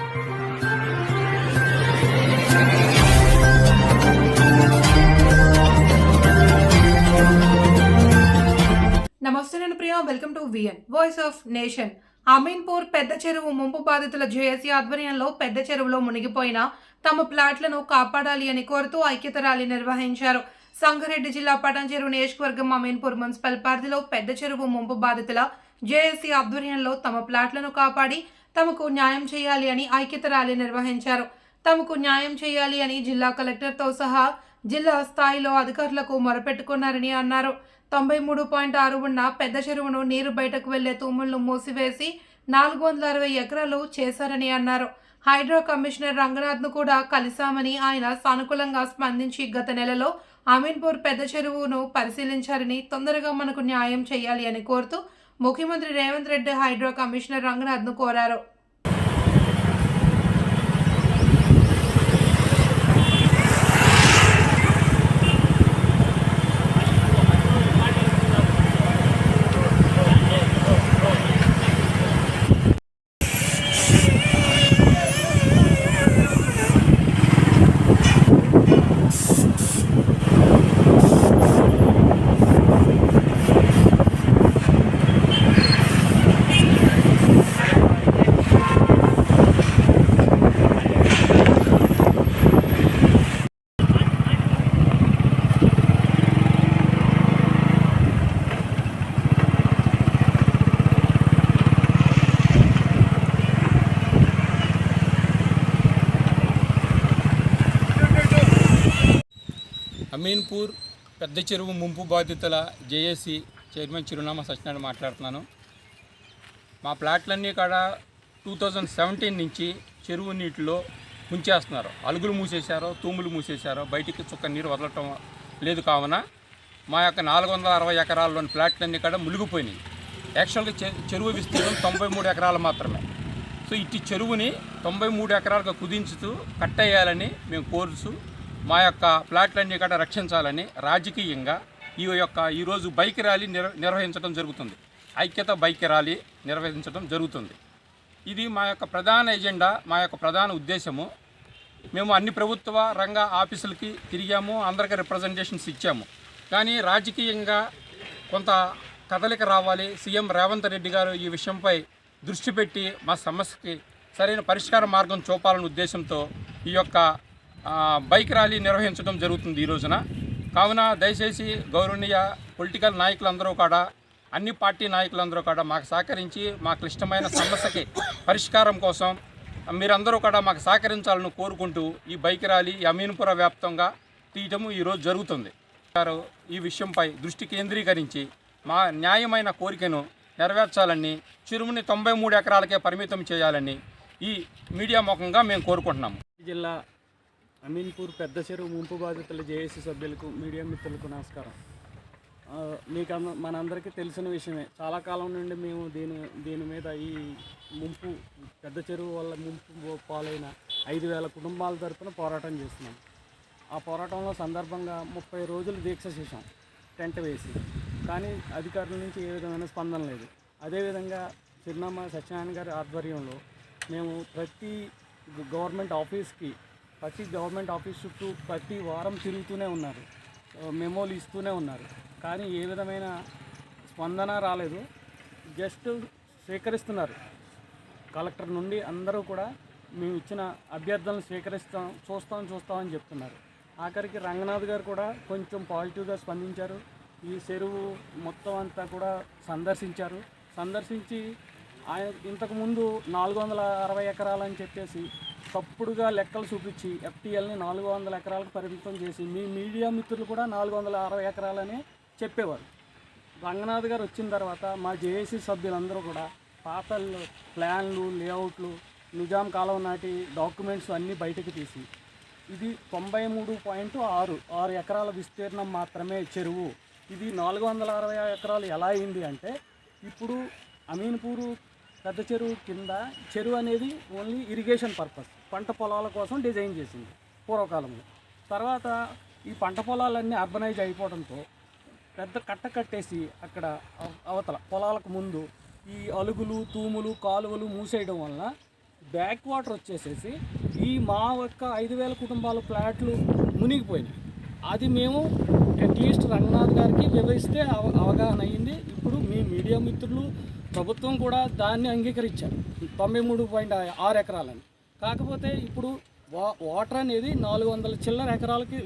నమస్తే, నేను ప్రియా. Welcome to VN voice of nation. Ameenpur పెద్ద చెరువు ముంపు బాధితుల జేఏసీ ఆధ్వర్యంలో పెద్ద చెరువులో మునిగిపోయిన తమ ప్లాట్లను కాపాడాలి అని కోరుతూ ఐక్యత ర్యాలీ నిర్వహించారు. సంగారెడ్డి జిల్లా పటాన్చెరు నియోజకవర్గం అమీన్పూర్ మున్సిపల్ పరిధిలో పెద్ద చెరువు ముంపు బాధితుల జేఏసీ ఆధ్వర్యంలో తమ ప్లాట్లను కాపాడి తమకు న్యాయం చేయాలి అని ఐక్యత ర్యాలీ నిర్వహించారు. తమకు న్యాయం చేయాలి అని జిల్లా కలెక్టర్తో సహా జిల్లా స్థాయిలో అధికారులకు మొరపెట్టుకున్నారని అన్నారు. 93.6 ఉన్న పెద్ద చెరువును నీరు బయటకు వెళ్లే తూములను మూసివేసి 460 ఎకరాలు చేశారని అన్నారు. హైడ్రా కమిషనర్ రంగనాథ్ను కూడా కలిశామని ఆయన సానుకూలంగా స్పందించి గత నెలలో అమీన్పూర్ పెద్ద చెరువును పరిశీలించారని, తొందరగా మనకు న్యాయం చేయాలి అని కోరుతూ ముఖ్యమంత్రి రేవంత్ రెడ్డి హైడ్రా కమిషనర్ రంగనాథ్ను కోరారు. అమీన్పూర్ పెద్ద చెరువు ముంపు బాధితుల జేఏసీ చైర్మన్ చిరునామా సత్యనారాయణ మాట్లాడుతున్నాను. మా ప్లాట్లన్నీ కూడా 2017 నుంచి చెరువు నీటిలో ముంచేస్తున్నారు. అలుగులు మూసేశారో, తూములు మూసేశారో, బయటికి చుక్క నీరు వదలటం లేదు. కావున మా యొక్క 460 ఎకరాల్లోని ప్లాట్లన్నీ కూడా మునిగిపోయినాయి. యాక్చువల్గా చెరువు విస్తీర్ణం 93 ఎకరాలు మాత్రమే. సో ఇట్టి చెరువుని 93 ఎకరాలుగా కుదించుతూ కట్టేయాలని మేము కోరుతూ మా యొక్క ప్లాట్లన్నీ కూడా రక్షించాలని రాజకీయంగా ఈరోజు బైక్ ర్యాలీ నిర్వహించడం జరుగుతుంది. ఐక్యత బైక్ ర్యాలీ నిర్వహించడం జరుగుతుంది. ఇది మా యొక్క ప్రధాన ఎజెండా, మా యొక్క ప్రధాన ఉద్దేశము. మేము అన్ని ప్రభుత్వ రంగ ఆఫీసులకి తిరిగాము, అందరికీ రిప్రజెంటేషన్స్ ఇచ్చాము. కానీ రాజకీయంగా కొంత కదలిక రావాలి. సీఎం రేవంత్ రెడ్డి గారు ఈ విషయంపై దృష్టి పెట్టి మా సమస్యకి సరైన పరిష్కార మార్గం చూపాలనే ఉద్దేశంతో ఈ యొక్క బైక్ ర్యాలీ నిర్వహించడం జరుగుతుంది ఈ రోజున. కావున దయచేసి గౌరవనీయ పొలిటికల్ నాయకులందరూ కూడా, అన్ని పార్టీ నాయకులందరూ కూడా మాకు సహకరించి మా క్లిష్టమైన సమస్యకి పరిష్కారం కోసం మీరందరూ కూడా మాకు సహకరించాలని కోరుకుంటూ ఈ బైక్ ర్యాలీ అమీన్పుర వ్యాప్తంగా తీయటము ఈరోజు జరుగుతుంది. ఈ విషయంపై దృష్టి కేంద్రీకరించి మా న్యాయమైన కోరికను నెరవేర్చాలని, చెరువుని 93 ఎకరాలకే పరిమితం చేయాలని ఈ మీడియా ముఖంగా మేము కోరుకుంటున్నాము. జిల్లా అమీన్పూర్ పెద్ద చెరువు ముంపు బాధితుల జేఏసీ సభ్యులకు, మీడియా మిత్రులకు నమస్కారం. మీకు మనందరికీ తెలిసిన విషయమే, చాలా కాలం నుండి మేము దీని మీద ఈ ముంపు పెద్ద చెరువు వల్ల ముంపు పాలైన 5,000 కుటుంబాల తరపున పోరాటం చేస్తున్నాం. ఆ పోరాటంలో సందర్భంగా 30 రోజులు దీక్ష చేశాం టెంట్ వేసి. కానీ అధికారుల నుంచి ఏ విధమైన స్పందన లేదు. అదేవిధంగా చిరునామా సత్యనారాయణ గారి ఆధ్వర్యంలో మేము ప్రతి గవర్నమెంట్ ఆఫీస్ చుట్టూ ప్రతి వారం తిరుగుతూనే ఉన్నారు, మెమోలు ఇస్తూనే ఉన్నారు. కానీ ఏ విధమైన స్పందన రాలేదు. జస్ట్ స్వీకరిస్తున్నారు. కలెక్టర్ నుండి అందరూ కూడా మేము ఇచ్చిన అభ్యర్థనలు చూస్తామని చెప్తున్నారు. ఆఖరికి రంగనాథ్ గారు కూడా కొంచెం పాజిటివ్గా స్పందించారు. ఈ చెరువు మొత్తం అంతా కూడా సందర్శించి ఆయన ఇంతకుముందు 460 ఎకరాలని చెప్పేసి తప్పుడుగా లెక్కలు చూపించి ఎఫ్టీఎల్ని 400 ఎకరాలకు పరిమితం చేసి మీ మీడియా మిత్రులు కూడా 460 ఎకరాలని చెప్పేవారు. రంగనాథ్ గారు వచ్చిన తర్వాత మా జేఏసీ సభ్యులందరూ కూడా పాత ప్లాన్లు, లేఅవుట్లు, నిజాం కాలం నాటి డాక్యుమెంట్స్ అన్నీ బయటకు తీసి ఇది 93.6 ఎకరాల విస్తీర్ణం మాత్రమే చెరువు. ఇది 460 ఎకరాలు ఎలా అయింది అంటే, ఇప్పుడు అమీన్పూరు పెద్ద చెరువు కింద చెరువు అనేది ఓన్లీ ఇరిగేషన్ పర్పస్, పంట పొలాల కోసం డిజైన్ చేసింది పూర్వకాలంలో. తర్వాత ఈ పంట పొలాలన్నీ అర్బనైజ్ అయిపోవడంతో పెద్ద కట్టేసి అక్కడ అవతల పొలాలకు ముందు ఈ అలుగులు, తూములు, కాలువలు మూసేయడం వలన బ్యాక్ వాటర్ వచ్చేసేసి ఈ మా యొక్క 5,000 కుటుంబాల ఫ్లాట్లు మునిగిపోయినాయి. అది మేము అట్లీస్ట్ రంగనాథ్ గారికి వివరిస్తే అవగాహన అయ్యింది. ఇప్పుడు మీ మీడియా మిత్రులు ప్రభుత్వం కూడా దాన్ని అంగీకరించారు 93.6 ఎకరాలని. కాకపోతే ఇప్పుడు వాటర్ అనేది 400 చిల్లర ఎకరాలకి